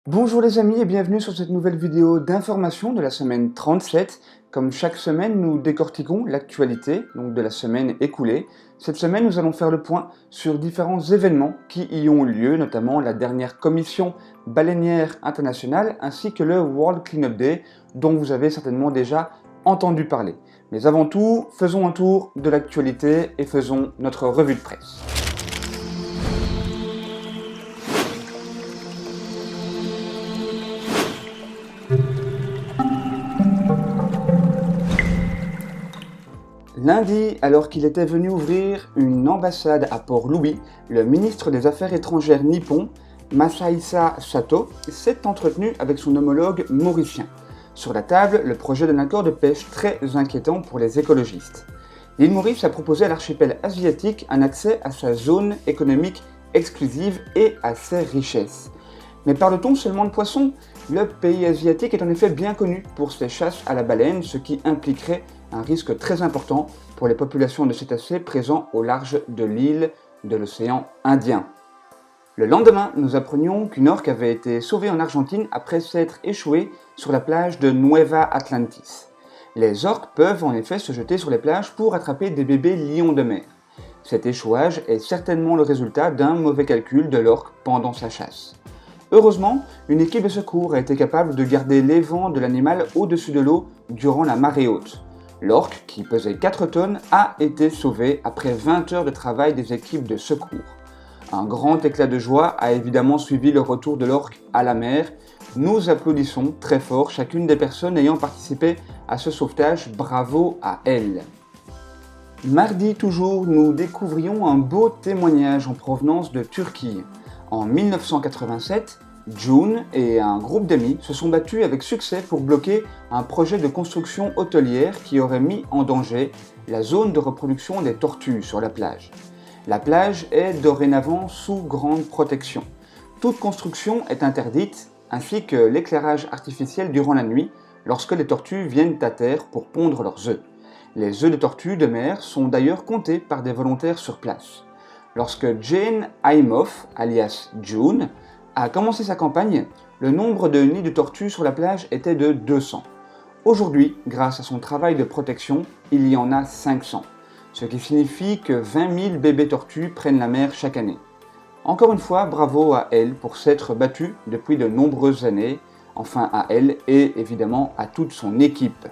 Bonjour les amis et bienvenue sur cette nouvelle vidéo d'information de la semaine 37. Comme chaque semaine, nous décortiquons l'actualité de la semaine écoulée. Cette semaine, nous allons faire le point sur différents événements qui y ont eu lieu, notamment la dernière commission baleinière internationale ainsi que le World Cleanup Day dont vous avez certainement déjà entendu parler. Mais avant tout, faisons un tour de l'actualité et faisons notre revue de presse. Lundi, alors qu'il était venu ouvrir une ambassade à Port-Louis, le ministre des Affaires étrangères nippon, Masahisa Sato, s'est entretenu avec son homologue mauricien. Sur la table, le projet d'un accord de pêche très inquiétant pour les écologistes. L'île Maurice a proposé à l'archipel asiatique un accès à sa zone économique exclusive et à ses richesses. Mais parle-t-on seulement de poissons? Le pays asiatique est en effet bien connu pour ses chasses à la baleine, ce qui impliquerait un risque très important pour les populations de cétacés présents au large de l'île de l'océan Indien. Le lendemain, nous apprenions qu'une orque avait été sauvée en Argentine après s'être échouée sur la plage de Nueva Atlantis. Les orques peuvent en effet se jeter sur les plages pour attraper des bébés lions de mer. Cet échouage est certainement le résultat d'un mauvais calcul de l'orque pendant sa chasse. Heureusement, une équipe de secours a été capable de garder les vents de l'animal au-dessus de l'eau durant la marée haute. L'orque, qui pesait 4 tonnes, a été sauvé après 20 heures de travail des équipes de secours. Un grand éclat de joie a évidemment suivi le retour de l'orque à la mer. Nous applaudissons très fort chacune des personnes ayant participé à ce sauvetage, bravo à elles. Mardi toujours, nous découvrions un beau témoignage en provenance de Turquie. En 1987, June et un groupe d'amis se sont battus avec succès pour bloquer un projet de construction hôtelière qui aurait mis en danger la zone de reproduction des tortues sur la plage. La plage est dorénavant sous grande protection. Toute construction est interdite, ainsi que l'éclairage artificiel durant la nuit lorsque les tortues viennent à terre pour pondre leurs œufs. Les œufs de tortues de mer sont d'ailleurs comptés par des volontaires sur place. Lorsque Jane Aimoff, alias June, a commencé sa campagne, le nombre de nids de tortues sur la plage était de 200. Aujourd'hui, grâce à son travail de protection, il y en a 500, ce qui signifie que 20 000 bébés tortues prennent la mer chaque année. Encore une fois, bravo à elle pour s'être battue depuis de nombreuses années, enfin à elle et évidemment à toute son équipe.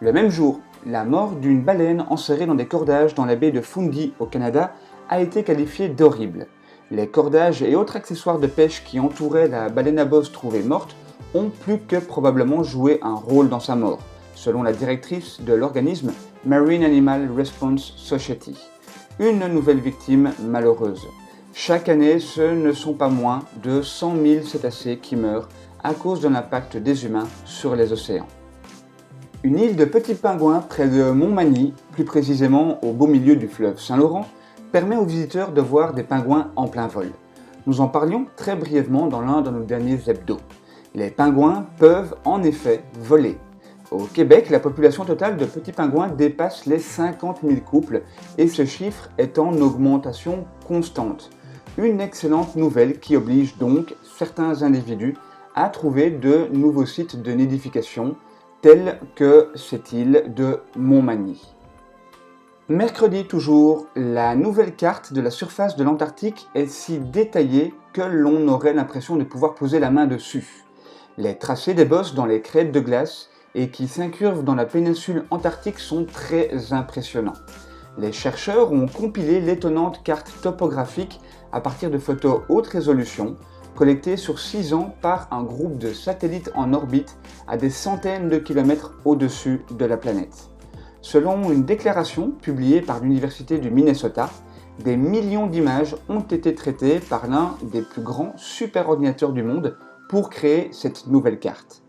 Le même jour, la mort d'une baleine enserrée dans des cordages dans la baie de Fundy au Canada a été qualifiée d'horrible. Les cordages et autres accessoires de pêche qui entouraient la baleine à bosse trouvée morte ont plus que probablement joué un rôle dans sa mort, selon la directrice de l'organisme Marine Animal Response Society. Une nouvelle victime malheureuse. Chaque année, ce ne sont pas moins de 100 000 cétacés qui meurent à cause de l'impact des humains sur les océans. Une île de petits pingouins près de Montmagny, plus précisément au beau milieu du fleuve Saint-Laurent, permet aux visiteurs de voir des pingouins en plein vol. Nous en parlions très brièvement dans l'un de nos derniers hebdos. Les pingouins peuvent en effet voler. Au Québec, la population totale de petits pingouins dépasse les 50 000 couples et ce chiffre est en augmentation constante. Une excellente nouvelle qui oblige donc certains individus à trouver de nouveaux sites de nidification, telle que cette île de Montmagny. Mercredi toujours, la nouvelle carte de la surface de l'Antarctique est si détaillée que l'on aurait l'impression de pouvoir poser la main dessus. Les tracés des bosses dans les crêtes de glace et qui s'incurvent dans la péninsule antarctique sont très impressionnants. Les chercheurs ont compilé l'étonnante carte topographique à partir de photos haute résolution, collectées sur 6 ans par un groupe de satellites en orbite à des centaines de kilomètres au-dessus de la planète. Selon une déclaration publiée par l'Université du Minnesota, des millions d'images ont été traitées par l'un des plus grands superordinateurs du monde pour créer cette nouvelle carte.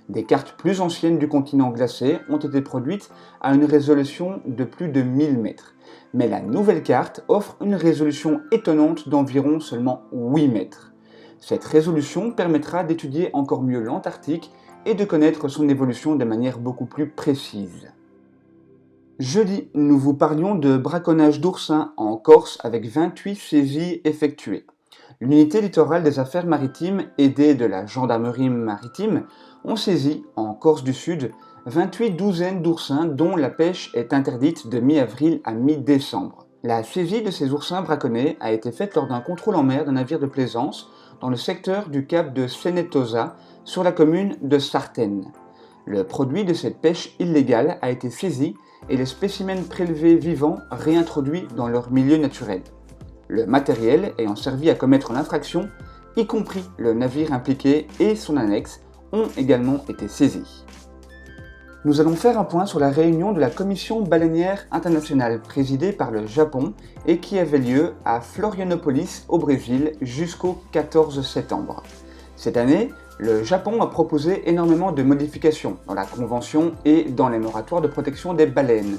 Des cartes plus anciennes du continent glacé ont été produites à une résolution de plus de 1000 mètres. Mais la nouvelle carte offre une résolution étonnante d'environ seulement 8 mètres. Cette résolution permettra d'étudier encore mieux l'Antarctique et de connaître son évolution de manière beaucoup plus précise. Jeudi, nous vous parlions de braconnage d'oursins en Corse avec 28 saisies effectuées. L'unité littorale des affaires maritimes, aidée de la gendarmerie maritime, ont saisi, en Corse du Sud, 28 douzaines d'oursins dont la pêche est interdite de mi-avril à mi-décembre. La saisie de ces oursins braconnés a été faite lors d'un contrôle en mer d'un navire de plaisance dans le secteur du cap de Senetosa, sur la commune de Sartène. Le produit de cette pêche illégale a été saisi et les spécimens prélevés vivants réintroduits dans leur milieu naturel. Le matériel ayant servi à commettre l'infraction, y compris le navire impliqué et son annexe, ont également été saisis. Nous allons faire un point sur la réunion de la Commission baleinière internationale présidée par le Japon et qui avait lieu à Florianópolis au Brésil jusqu'au 14 septembre. Cette année, le Japon a proposé énormément de modifications dans la Convention et dans les moratoires de protection des baleines,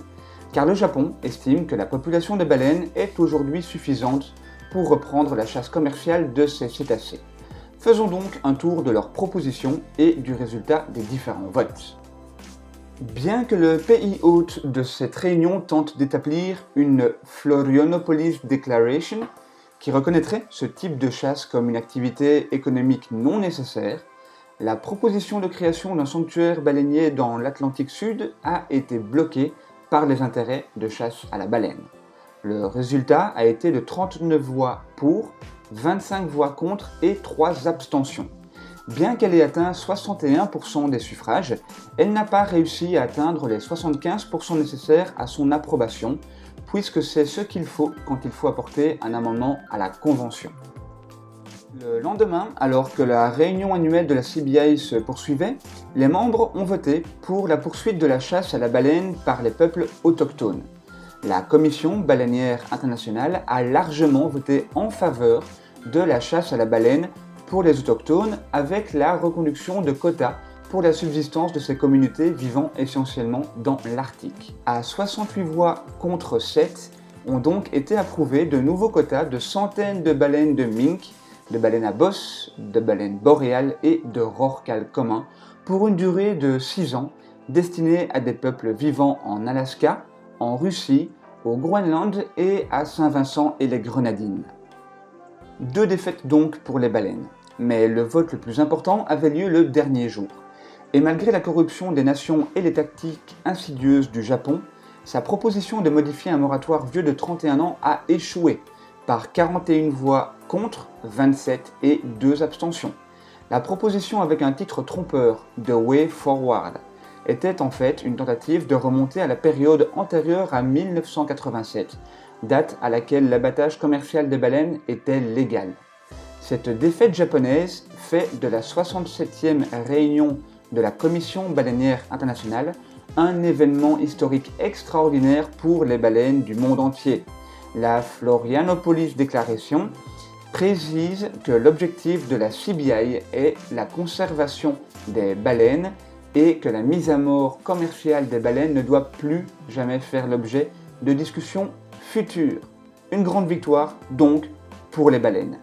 car le Japon estime que la population de baleines est aujourd'hui suffisante pour reprendre la chasse commerciale de ces cétacés. Faisons donc un tour de leurs propositions et du résultat des différents votes. Bien que le pays hôte de cette réunion tente d'établir une Florianópolis Declaration qui reconnaîtrait ce type de chasse comme une activité économique non nécessaire, la proposition de création d'un sanctuaire baleinier dans l'Atlantique Sud a été bloquée par les intérêts de chasse à la baleine. Le résultat a été de 39 voix pour, 25 voix contre et 3 abstentions. Bien qu'elle ait atteint 61% des suffrages, elle n'a pas réussi à atteindre les 75% nécessaires à son approbation, puisque c'est ce qu'il faut quand il faut apporter un amendement à la Convention. Le lendemain, alors que la réunion annuelle de la CBI se poursuivait, les membres ont voté pour la poursuite de la chasse à la baleine par les peuples autochtones. La Commission baleinière internationale a largement voté en faveur de la chasse à la baleine pour les autochtones avec la reconduction de quotas pour la subsistance de ces communautés vivant essentiellement dans l'Arctique. À 68 voix contre 7 ont donc été approuvés de nouveaux quotas de centaines de baleines de mink, de baleines à bosse, de baleines boréales et de rorquals communs pour une durée de 6 ans destinés à des peuples vivant en Alaska, en Russie, au Groenland et à Saint-Vincent et les Grenadines. 2 défaites donc pour les baleines, mais le vote le plus important avait lieu le dernier jour. Et malgré la corruption des nations et les tactiques insidieuses du Japon, sa proposition de modifier un moratoire vieux de 31 ans a échoué, par 41 voix contre, 27 et 2 abstentions. La proposition avec un titre trompeur, The Way Forward, était en fait une tentative de remonter à la période antérieure à 1987, date à laquelle l'abattage commercial des baleines était légal. Cette défaite japonaise fait de la 67e réunion de la Commission baleinière internationale un événement historique extraordinaire pour les baleines du monde entier. La Florianópolis Declaration précise que l'objectif de la CBI est la conservation des baleines et que la mise à mort commerciale des baleines ne doit plus jamais faire l'objet de discussions futures. Une grande victoire donc pour les baleines.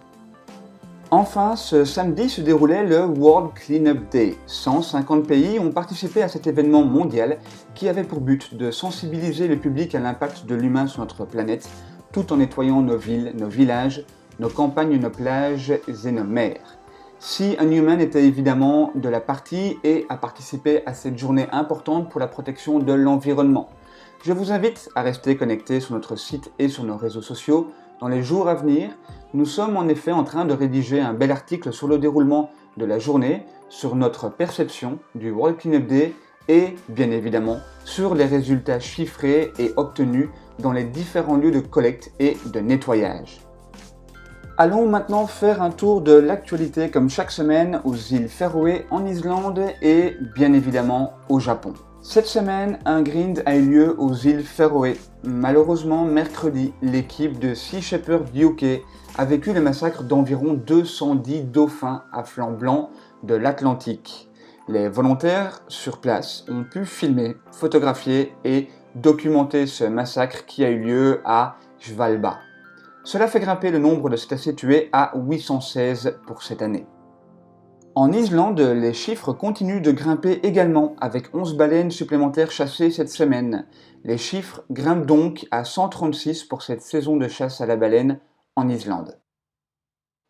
Enfin, ce samedi se déroulait le World Cleanup Day. 150 pays ont participé à cet événement mondial qui avait pour but de sensibiliser le public à l'impact de l'humain sur notre planète, tout en nettoyant nos villes, nos villages, nos campagnes, nos plages et nos mers. Si un humain était évidemment de la partie et a participé à cette journée importante pour la protection de l'environnement. Je vous invite à rester connecté sur notre site et sur nos réseaux sociaux. Dans les jours à venir, nous sommes en effet en train de rédiger un bel article sur le déroulement de la journée, sur notre perception du World Cleanup Day et, bien évidemment, sur les résultats chiffrés et obtenus dans les différents lieux de collecte et de nettoyage. Allons maintenant faire un tour de l'actualité comme chaque semaine aux îles Féroé en Islande et bien évidemment au Japon. Cette semaine, un grind a eu lieu aux îles Féroé. Malheureusement, mercredi, l'équipe de Sea Shepherd UK a vécu le massacre d'environ 210 dauphins à flanc blanc de l'Atlantique. Les volontaires sur place ont pu filmer, photographier et documenter ce massacre qui a eu lieu à Svalbard. Cela fait grimper le nombre de cétacés tués à 816 pour cette année. En Islande, les chiffres continuent de grimper également, avec 11 baleines supplémentaires chassées cette semaine. Les chiffres grimpent donc à 136 pour cette saison de chasse à la baleine en Islande.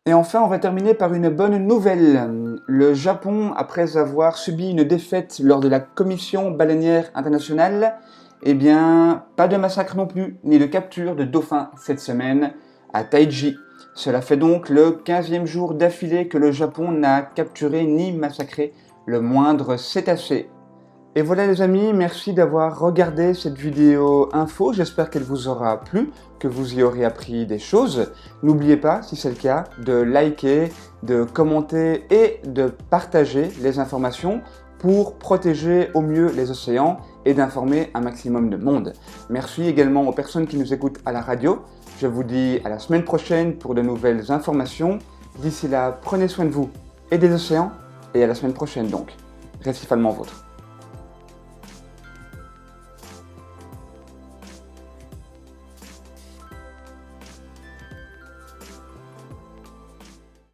Et enfin, on va terminer par une bonne nouvelle. Le Japon, après avoir subi une défaite lors de la Commission baleinière internationale, eh bien, pas de massacre non plus, ni de capture de dauphins cette semaine à Taiji. Cela fait donc le 15e jour d'affilée que le Japon n'a capturé ni massacré le moindre cétacé. Et voilà les amis, merci d'avoir regardé cette vidéo info, j'espère qu'elle vous aura plu, que vous y aurez appris des choses. N'oubliez pas, si c'est le cas, de liker, de commenter et de partager les informations pour protéger au mieux les océans et d'informer un maximum de monde. Merci également aux personnes qui nous écoutent à la radio. Je vous dis à la semaine prochaine pour de nouvelles informations. D'ici là, prenez soin de vous et des océans, et à la semaine prochaine donc. Réciproquement vôtre.